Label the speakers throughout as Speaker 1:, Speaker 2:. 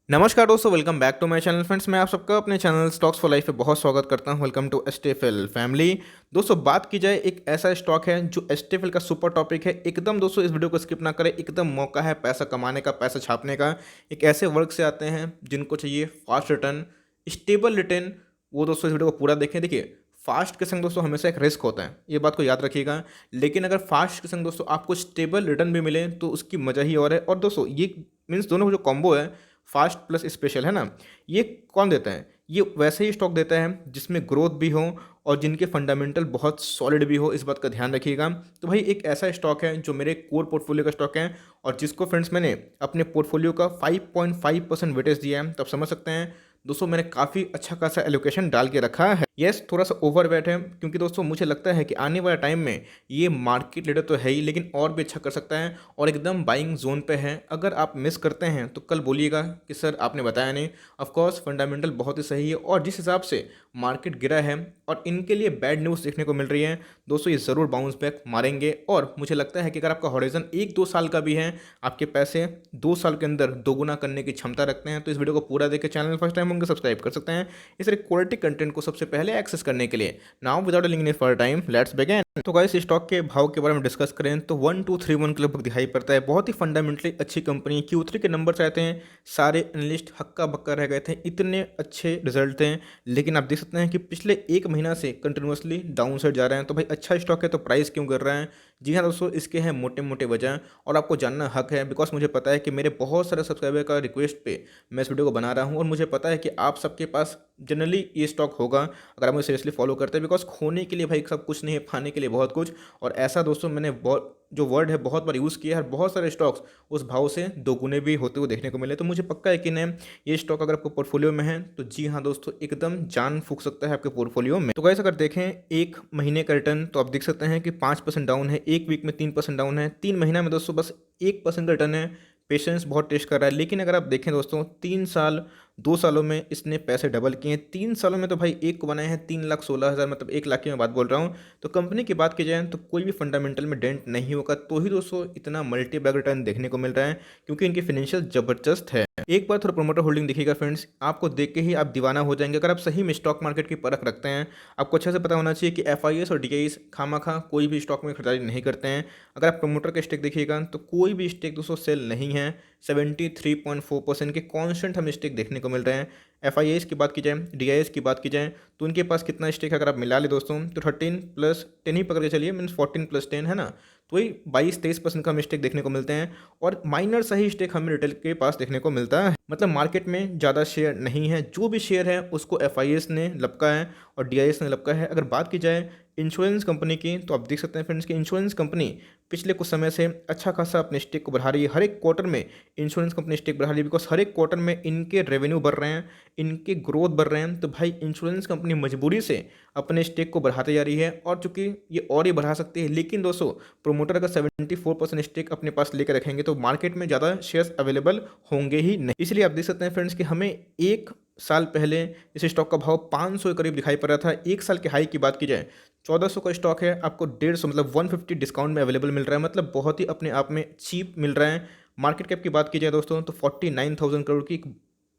Speaker 1: नमस्कार दोस्तों, welcome back to my channel. Friends, मैं आप सबका अपने चैनल स्टॉक्स फॉर लाइफ पे बहुत स्वागत करता हूं। Welcome to STFL family. दोस्तों, बात की जाए एक ऐसा स्टॉक है जो एसटीएफएल का सुपर टॉपिक है। एकदम दोस्तों इस वीडियो को स्किप ना करें, एकदम मौका है पैसा कमाने का, पैसा छापने का। एक ऐसे वर्क से आते हैं जिनको चाहिए फास्ट रिटर्न, स्टेबल रिटर्न। वो दोस्तों इस वीडियो को पूरा देखें। देखिए, फास्ट के संग दोस्तों हमेशा एक रिस्क होता है, ये बात को याद रखिएगा। लेकिन अगर फास्ट के संग दोस्तों आपको स्टेबल रिटर्न भी मिले तो उसकी मजा ही और है। और दोस्तों ये मीन्स दोनों का जो कॉम्बो है, फास्ट प्लस स्पेशल, है ना, ये कौन देता है? ये वैसे ही स्टॉक देता है जिसमें ग्रोथ भी हो और जिनके फंडामेंटल बहुत सॉलिड भी हो। इस बात का ध्यान रखिएगा। तो भाई एक ऐसा स्टॉक है जो मेरे कोर पोर्टफोलियो का स्टॉक है और जिसको फ्रेंड्स मैंने अपने पोर्टफोलियो का 5.5% वेटेज दिया है। तो आप समझ सकते हैं दोस्तों मैंने काफ़ी अच्छा खासा एलोकेशन डाल के रखा है। यस, थोड़ा सा ओवरवेट है क्योंकि दोस्तों मुझे लगता है कि आने वाले टाइम में ये मार्केट लीडर तो है ही, लेकिन और भी अच्छा कर सकता है और एकदम बाइंग जोन पे है। अगर आप मिस करते हैं तो कल बोलिएगा कि सर आपने बताया नहीं। ऑफ कोर्स फंडामेंटल बहुत ही सही है और जिस हिसाब से मार्केट गिरा है और इनके लिए बैड न्यूज़ देखने को मिल रही है दोस्तों, ये ज़रूर बाउंस बैक मारेंगे। और मुझे लगता है कि अगर आपका हॉरिजन 1-2 साल का भी है, आपके पैसे 2 साल के अंदर दोगुना करने की क्षमता रखते हैं, तो इस वीडियो को पूरा देख के चैनल फर्स्ट टाइम होंगे सब्सक्राइब कर सकते हैं इस तरह क्वालिटी कंटेंट को सबसे पहले एक्सेस करने के लिए। Now without link for time let's begin. तो गाइस, स्टॉक के भाव के बारे में डिस्कस करें तो 1231 के लगभग दिखाई पड़ता है। बहुत ही फंडामेंटली अच्छी कंपनी। Q3 के नंबर आते हैं, सारे एनालिस्ट हक्का बक्का रह गए थे, इतने अच्छे रिजल्ट थे। लेकिन आप देख सकते हैं कि पिछले एक महीना से कंटिन्यूसली डाउन साइड जा रहे हैं। तो भाई अच्छा स्टॉक है तो प्राइस क्यों कर रहा है? जी हाँ दोस्तों, इसके हैं मोटे मोटे वजह और आपको जानना हक है। बिकॉज मुझे पता है कि मेरे बहुत सारे सब्सक्राइबर का रिक्वेस्ट पे मैं इस वीडियो को बना रहा हूँ और मुझे पता है कि आप सबके पास जनरली ये स्टॉक होगा अगर आप मुझे सीरियसली फॉलो करते हैं। बिकॉज खोने के लिए भाई सब कुछ नहीं है, पाने के लिए बहुत कुछ। और ऐसा दोस्तों मैंने बहुत जो वर्ड है बहुत बार यूज़ किया है। बहुत सारे स्टॉक्स उस भाव से दोगुने भी होते हुए देखने को मिले। तो मुझे पक्का है कि नहीं, ये स्टॉक अगर आपको पोर्टफोलियो में है तो जी हाँ दोस्तों एकदम जान फूंक सकता है आपके पोर्टफोलियो में। तो गाइस, अगर देखें एक महीने का रिटर्न तो आप देख सकते हैं कि 5% डाउन है, एक वीक में 3% डाउन है, 3 महीना में दोस्तों बस 1% का रिटर्न है। पेशेंस बहुत टेस्ट कर रहा है। लेकिन अगर आप देखें दोस्तों 3 साल 2 सालों में इसने पैसे डबल किए हैं। 3 सालों में तो भाई एक को बनाए हैं 3,16,000, मतलब 1 लाख की मैं बात बोल रहा हूँ। तो कंपनी की बात की जाए तो कोई भी फंडामेंटल में डेंट नहीं होगा, तो ही दोस्तों इतना मल्टी बैग रिटर्न देखने को मिल रहा है क्योंकि इनकी फाइनेंशियल जबरदस्त है। एक बार थोड़ा प्रोमोटर होल्डिंग दिखेगा फ्रेंड्स, आपको देख के ही आप दीवाना हो जाएंगे। अगर आप सही में स्टॉक मार्केट की परख रखते हैं, आपको अच्छे से पता होना चाहिए कि FIS और DIS खामा कोई भी स्टॉक में खरीदारी नहीं करते हैं। अगर आप प्रोमोटर का स्टेक देखिएगा तो कोई भी स्टेक दोस्तों सेल नहीं है। 73.4% के कॉन्स्टेंट हमें स्टेक देखने को मिल रहे हैं। FIS की बात की जाए, DIS की बात की जाए तो उनके पास कितना स्टेक है अगर आप मिला ले दोस्तों तो 13+10 ही पकड़ के चलिए, मीन्स 14+10 है ना। तो वही 22-23% का मिस्टेक देखने को मिलते हैं और माइनर सही स्टेक हमें रिटेल के पास देखने को मिलता है। मतलब मार्केट में ज़्यादा शेयर नहीं है, जो भी शेयर है उसको FIS ने लपका है और DIS ने लपका है। अगर बात की जाए इंश्योरेंस कंपनी की तो आप देख सकते हैं फ्रेंड्स कि इंश्योरेंस कंपनी पिछले कुछ समय से अच्छा खासा अपने स्टेक को बढ़ा रही है। हर एक क्वार्टर में इंश्योरेंस कंपनी स्टेक बढ़ा रही है बिकॉज हर एक क्वार्टर में इनके रेवेन्यू बढ़ रहे हैं, इनके ग्रोथ बढ़ रहे हैं। तो भाई इंश्योरेंस कंपनी मजबूरी से अपने स्टेक को बढ़ाते जा रही है और चूंकि ये और ही बढ़ा सकती है। लेकिन दोस्तों प्रोमोटर अगर 74% स्टेक अपने पास लेकर रखेंगे तो मार्केट में ज़्यादा शेयर्स अवेलेबल होंगे ही नहीं। इसलिए आप देख सकते हैं फ्रेंड्स कि हमें एक साल पहले इस स्टॉक का भाव 500 के करीब दिखाई पड़ रहा था। एक साल के हाई की बात की जाए 1400 का स्टॉक है, आपको 150 मतलब 150 डिस्काउंट में अवेलेबल मिल रहा है। मतलब बहुत ही अपने आप में चीप मिल रहा है। मार्केट कैप की बात की जाए दोस्तों तो 49,000 करोड़ की एक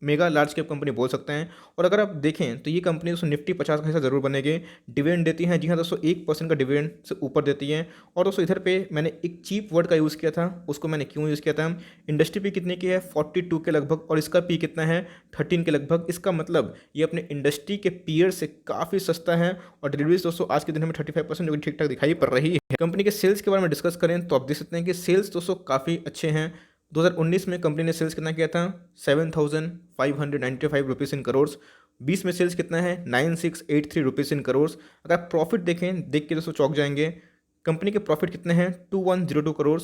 Speaker 1: मेगा लार्ज कैप कंपनी बोल सकते हैं। और अगर आप देखें तो ये कंपनी दोस्तों निफ्टी 50 का हिस्सा जरूर बनेगी। डिविडेंड देती हैं, जी हाँ दोस्तों 1% का डिविडेंड से ऊपर देती हैं। और दोस्तों इधर पे मैंने एक चीप वर्ड का यूज़ किया था, उसको मैंने क्यों यूज़ किया था? इंडस्ट्री पी कितने की है? 42 के लगभग और इसका पी कितना है? 13 के लगभग। इसका मतलब ये अपने इंडस्ट्री के पीयर से काफ़ी सस्ता है। और डिलीवरीज दोस्तों आज के दिन में 35% जो कि ठीक ठाक दिखाई पड़ रही है। कंपनी के सेल्स के बारे में डिस्कस करें तो आप देख सकते हैं कि सेल्स दोस्तों काफ़ी अच्छे हैं। 2019 में कंपनी ने सेल्स कितना किया था? 7,595 रुपीज़ इन करोड़। 20 में सेल्स कितना है? 9,683 रुपीज़ इन करोड़। अगर आप प्रॉफिट देखें, देख के दोस्तों चौंक जाएंगे। कंपनी के प्रॉफिट कितने हैं? 2,102 करोड़।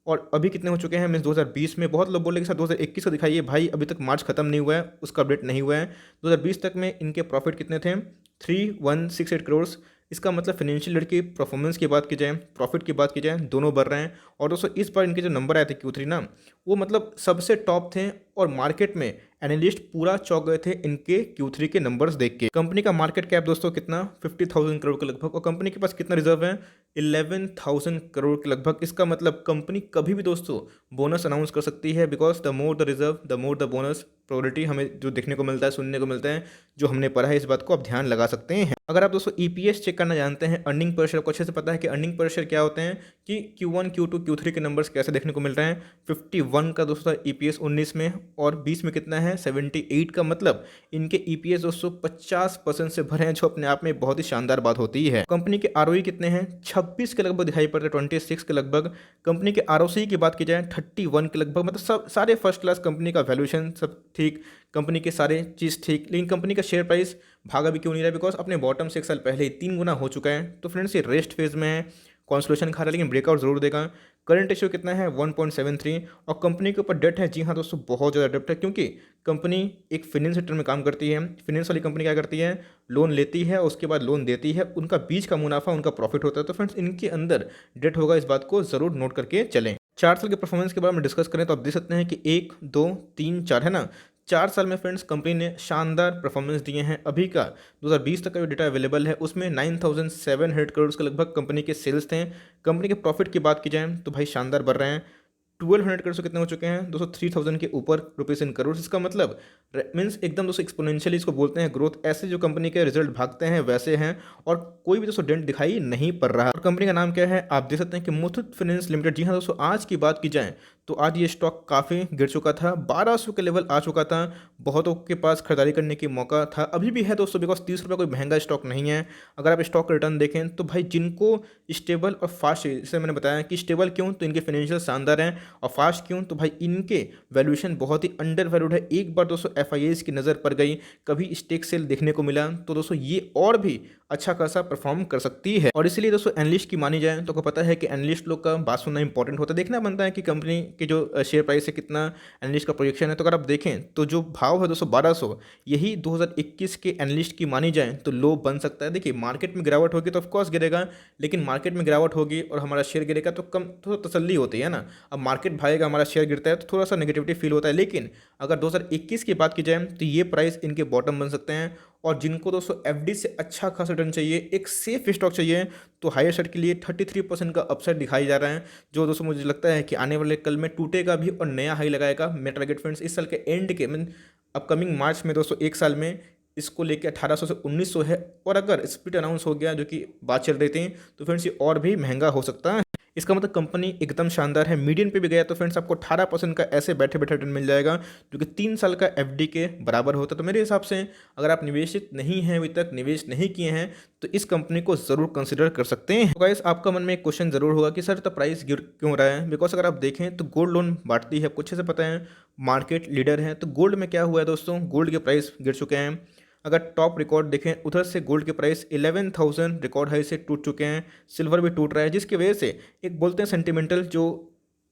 Speaker 1: और अभी कितने हो चुके हैं? मीन्स 2020 में बहुत लोग बोले कि सर 2021 का दिखाइए। भाई अभी तक मार्च खत्म नहीं हुआ है, उसका अपडेट नहीं हुआ है। 2020 तक में इनके प्रॉफिट कितने थे? 3,168 करोड़। इसका मतलब फाइनेंशियल ईयर की परफॉर्मेंस की बात की जाए, प्रॉफिट की बात की जाए, दोनों बढ़ रहे हैं। और दोस्तों इस बार इनके जो नंबर आए थे Q3 ना, वो मतलब सबसे टॉप थे और मार्केट में एनालिस्ट पूरा चौंक गए थे इनके Q3 के नंबर्स देख के। कंपनी का मार्केट कैप दोस्तों कितना? 50,000 करोड़ के लगभग। और कंपनी के पास कितना रिजर्व है? 11,000 करोड़ के लगभग। इसका मतलब कंपनी कभी भी दोस्तों बोनस अनाउंस कर सकती है because the more the reserve the more the bonus. Probability हमें जो देखने को मिलता है, सुनने को मिलता है, जो हमने पढ़ा है, इस बात को आप ध्यान लगा सकते हैं। अगर आप दोस्तों ईपीएस चेक करना जानते हैं, अर्निंग पर शेयर को अच्छे से पता है कि अर्निंग पर शेयर क्या होते हैं, कि Q1 Q2 Q3 के नंबर्स कैसे देखने को मिल रहे हैं। 51 का दोस्तों ईपीएस 19 में, और 20 में कितना है 78 का, मतलब इनके ईपीएस दोस्तों 50% से भरे हैं, जो अपने आप में बहुत ही शानदार बात होती है। कंपनी के आरओई कितने हैं, 26 के लगभग दिखाई पड़ते हैं, 26 के लगभग। कंपनी के आरओसी की बात की जाए 31 के लगभग, मतलब सब सारे फर्स्ट क्लास। कंपनी का वैल्यूएशन सब ठीक, कंपनी के सारे चीज़ ठीक, लेकिन कंपनी का शेयर प्राइस भागा भी क्यों नहीं रहा है, बिकॉज अपने बॉटम से 1 साल पहले ही 3 गुना हो चुका है। तो फ्रेंड्स ये रेस्ट फेज में है, कॉन्सोलेशन खा रहा है, लेकिन ब्रेकआउट जरूर देगा। करंट रेशियो कितना है 1.73, और कंपनी के ऊपर डेट है, जी हाँ दोस्तों बहुत ज़्यादा डेट है, क्योंकि कंपनी एक फिनेंस सेक्टर में काम करती है। फिनेंस वाली कंपनी क्या करती है, लोन लेती है, उसके बाद लोन देती है, उनका बीच का मुनाफा उनका प्रॉफिट होता है। तो फ्रेंड्स इनके अंदर डेट होगा, इस बात को जरूर नोट करके चलें। 4 साल के परफॉर्मेंस के बारे में डिस्कस करें तो आप देख सकते हैं कि 1 2 3 4 है ना, 4 साल में फ्रेंड्स कंपनी ने शानदार परफॉर्मेंस दिए हैं। अभी का 2020 तक का जो डेटा अवेलेबल है उसमें 9700 करोड़ के लगभग कंपनी के सेल्स थे। कंपनी के प्रॉफिट की बात की जाए तो भाई शानदार बढ़ रहे हैं। 1200 करोड़ से कितने हो चुके हैं दोस्तों, 3000 के ऊपर रुपीज़ इन करोड़। इसका मतलब मीन्स एकदम दोस्तों एक्सपोनेंशियली इसको बोलते हैं ग्रोथ। ऐसे जो कंपनी के रिजल्ट भागते हैं वैसे हैं, और कोई भी दोस्तों डेंट दिखाई नहीं पड़ रहा। और कंपनी का नाम क्या है आप देख सकते हैं कि मुथूट फाइनेंस लिमिटेड। जी हाँ दोस्तों, आज की बात की जाए तो आज ये स्टॉक काफ़ी गिर चुका था, 1200 के लेवल आ चुका था। बहुतों के पास खरीदारी करने की मौका था, अभी भी है दोस्तों, बिकॉज 30 रुपये कोई महंगा स्टॉक नहीं है। अगर आप स्टॉक का रिटर्न देखें तो भाई जिनको स्टेबल और फास्ट, जैसे मैंने बताया कि स्टेबल क्यों, तो इनके फाइनेंशियल शानदार हैं, और फास्ट क्यों, तो भाई इनके वैल्यूएशन बहुत ही अंडर वैल्यूड है। एक बार दोस्तों एफआईआईज की नज़र पड़ गई, कभी स्टेक सेल देखने को मिला, तो दोस्तों ये और भी अच्छा खासा परफॉर्म कर सकती है। और इसीलिए दोस्तों एनालिस्ट की मानी जाए तो आपको पता है कि एनालिस्ट लोग का बात सुनना इंपॉर्टेंट होता है, देखना बनता है कि कंपनी के जो शेयर प्राइस है कितना एनालिस्ट का प्रोजेक्शन है। तो अगर आप देखें तो जो भाव है दोस्तों 1200, यही 2021 के एनालिस्ट की मानी जाए तो लो बन सकता है। देखिए मार्केट में गिरावट होगी तो ऑफकोर्स गिरेगा, लेकिन मार्केट में गिरावट होगी और हमारा शेयर गिरेगा तो कम थोड़ा तसल्ली होती है ना। अब मार्केट भागेगा, हमारा शेयर गिरता है तो थोड़ा सा नेगेटिविटी फील होता है, लेकिन अगर 2021 की बात की जाए तो ये प्राइस इनके बॉटम बन सकते हैं। और जिनको दोस्तों एफडी से अच्छा खासा रिटर्न चाहिए, एक सेफ स्टॉक चाहिए, तो हायर साइड के लिए 33% का अपसाइड दिखाई जा रहा है, जो दोस्तों मुझे लगता है कि आने वाले कल में टूटेगा भी और नया हाई लगाएगा। मेरा टारगेट फ्रेंड्स इस साल के एंड के मीन अपकमिंग मार्च में दोस्तों 1 साल में इसको लेके 1800 से 1900 है। और अगर स्प्लिट अनाउंस हो गया, जो कि बात चल रही थी, तो फ्रेंड्स ये और भी महंगा हो सकता है। इसका मतलब कंपनी एकदम शानदार है। मीडियन पे भी गया तो फ्रेंड्स आपको 18% का ऐसे बैठे बैठे रिटर्न मिल जाएगा, जो कि 3 साल का एफडी के बराबर होता है। तो मेरे हिसाब से अगर आप निवेशित नहीं हैं, अभी तक निवेश नहीं किए हैं, तो इस कंपनी को ज़रूर कंसिडर कर सकते हैं। तो गाइस आपका मन में एक क्वेश्चन ज़रूर होगा कि सर तो प्राइस गिर क्यों रहा है। बिकॉज अगर आप देखें तो गोल्ड लोन बांटती है, कुछ से पता है, मार्केट लीडर है। तो गोल्ड में क्या हुआ है दोस्तों, गोल्ड के प्राइस गिर चुके हैं। अगर टॉप रिकॉर्ड देखें उधर से गोल्ड के प्राइस 11,000 रिकॉर्ड हाई से टूट चुके हैं। सिल्वर भी टूट रहा है, जिसकी वजह से एक बोलते हैं सेंटिमेंटल जो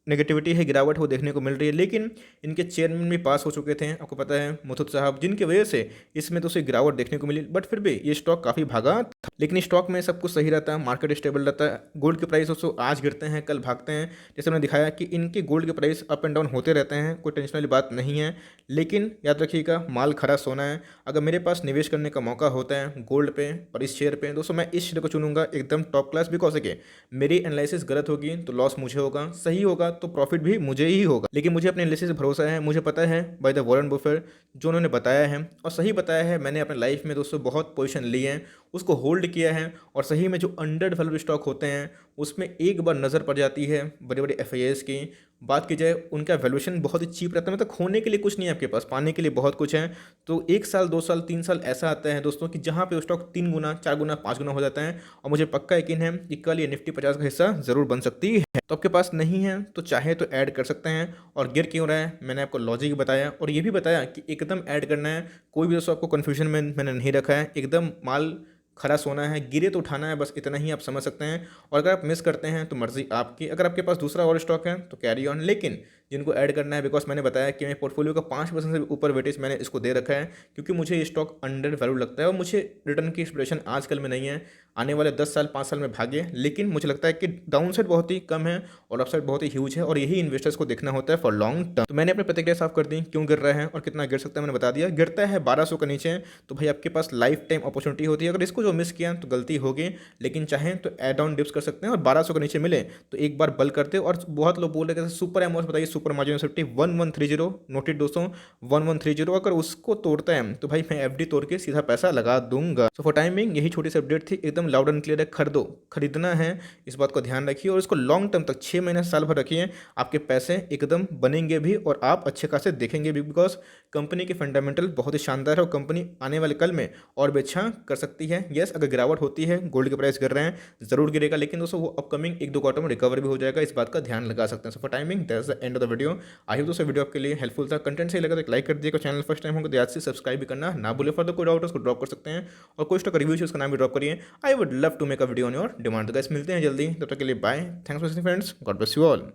Speaker 1: नेगेटिविटी है, गिरावट वो देखने को मिल रही है। लेकिन इनके चेयरमैन भी पास हो चुके थे, आपको पता है, मुथूट साहब, जिनकी वजह से इसमें तो सिर्फ गिरावट देखने को मिली। बट फिर भी ये स्टॉक काफ़ी भागा था। लेकिन स्टॉक में सब कुछ सही रहता है, मार्केट स्टेबल रहता है। गोल्ड के प्राइस दोस्तों आज गिरते हैं, कल भागते हैं। जैसे मैंने दिखाया कि इनके गोल्ड के प्राइस अप एंड डाउन होते रहते हैं, कोई टेंशन वाली बात नहीं है। लेकिन याद रखिएगा, माल खरा सोना है। अगर मेरे पास निवेश करने का मौका होता है गोल्ड पे और इस शेयर पे, दोस्तों मैं इस शेयर को चुनूंगा एकदम टॉप क्लास। बिकॉज के मेरी एनालिसिस गलत होगी तो लॉस मुझे होगा, सही होगा तो प्रॉफिट भी मुझे ही होगा। लेकिन मुझे अपने एनालिसिस से भरोसा है, मुझे पता है बाय द वॉरेन बफेट जो उन्होंने बताया है, और सही बताया है। मैंने अपने लाइफ में दोस्तों बहुत पोजीशन ली है, उसको होल्ड किया है, और सही में जो अंडर वैल्यूड स्टॉक होते हैं उसमें एक बार नज़र पड़ जाती है बड़े बड़े एफआईआईज की। बात की जाए उनका वैल्यूएशन बहुत ही चीप रहता है, मतलब खोने के लिए कुछ नहीं है आपके पास, पाने के लिए बहुत कुछ है। तो 1 साल 2 साल 3 साल ऐसा आता है दोस्तों कि जहाँ पे स्टॉक 3 गुना 4 गुना 5 गुना हो जाता है। और मुझे पक्का यकीन है कि कल ये निफ्टी 50 का हिस्सा ज़रूर बन सकती है। तो आपके पास नहीं है तो चाहे तो ऐड कर सकते हैं। और गिर क्यों रहा है मैंने आपको लॉजिक बताया, और ये भी बताया कि एकदम ऐड करना है। कोई भी दोस्तों आपको कन्फ्यूजन में मैंने नहीं रखा है, एकदम माल खरा सोना है, गिरे तो उठाना है, बस इतना ही आप समझ सकते हैं। और अगर आप मिस करते हैं तो मर्जी आपकी। अगर आपके पास दूसरा और स्टॉक है तो कैरी ऑन, लेकिन जिनको ऐड करना है, बिकॉज मैंने बताया कि मेरे पोर्टफोलियो का 5% से ऊपर वेटेज मैंने इसको दे रखा है, क्योंकि मुझे ये स्टॉक अंडर वैल्यू लगता है। और मुझे रिटर्न की एक्सपेक्टेशन आजकल में नहीं है, आने वाले 10 साल 5 साल में भागे। लेकिन मुझे लगता है कि डाउन साइड बहुत ही कम है और अपसाइड बहुत ही ह्यूज है, और यही इन्वेस्टर्स को देखना होता है फॉर लॉन्ग टर्म। तो मैंने अपनी प्रतिक्रिया साफ कर दी, क्यों गिर रहा है और कितना गिर सकता है मैंने बता दिया। गिरता है 1200 के नीचे तो भाई आपके पास लाइफ टाइम अपॉर्चुनिटी होती है। अगर इसको जो मिस किया तो गलती होगी, लेकिन चाहें तो एड ऑन डिप्स कर सकते हैं। और 1200 के नीचे मिले तो एक बार बल करते। और बहुत लोग बोल रहे थे सुपर एमओएस बताइए, super super margin of safety 1130, noted दोस्तों 1130, अगर उसको तोड़ता है तो भाई मैं एफडी तोड़ के सीधा पैसा लगा दूंगा। सो फॉर टाइमिंग यही छोटी सी अपडेट थी, एकदम लाउड एंड क्लियर है, खरीदो, खरीदना है, इस बात को ध्यान रखिए और इसको लॉन्ग टर्म तक 6 महीने साल भर रखिए, आपके पैसे एकदम बनेंगे भी और आप अच्छे खासे देखेंगे भी, बिकॉज कंपनी के फंडामेंटल बहुत ही शानदार है और कंपनी आने वाले कल में और भी अच्छा कर सकती है। यस, अगर गिरावट होती है, गोल्ड के प्राइस गिर रहे हैं, जरूर गिरेगा, लेकिन दोस्तों वो अपकमिंग 1-2 क्वार्टर में रिकवर भी हो जाएगा, इस बात का ध्यान लगा सकते हैं। So for timing that's the end of the video. I hope दोस्तों वीडियो आपके लिए हेल्पफुल था, कंटेंट सही लगा तो एक लाइक कर दिएगा, चैनल फर्स्ट टाइम होगा तो याद से सब्सक्राइब भी करना ना भूले। फर्दर कोई डाउट है उसको ड्रॉप कर सकते हैं और कोई स्टॉक रिव्यू है उसका नाम भी ड्रॉप करिए। I would love to make a video on your demand. तो गाइस मिलते हैं जल्दी, तब तक के लिए bye, thanks for watching friends, God bless you all.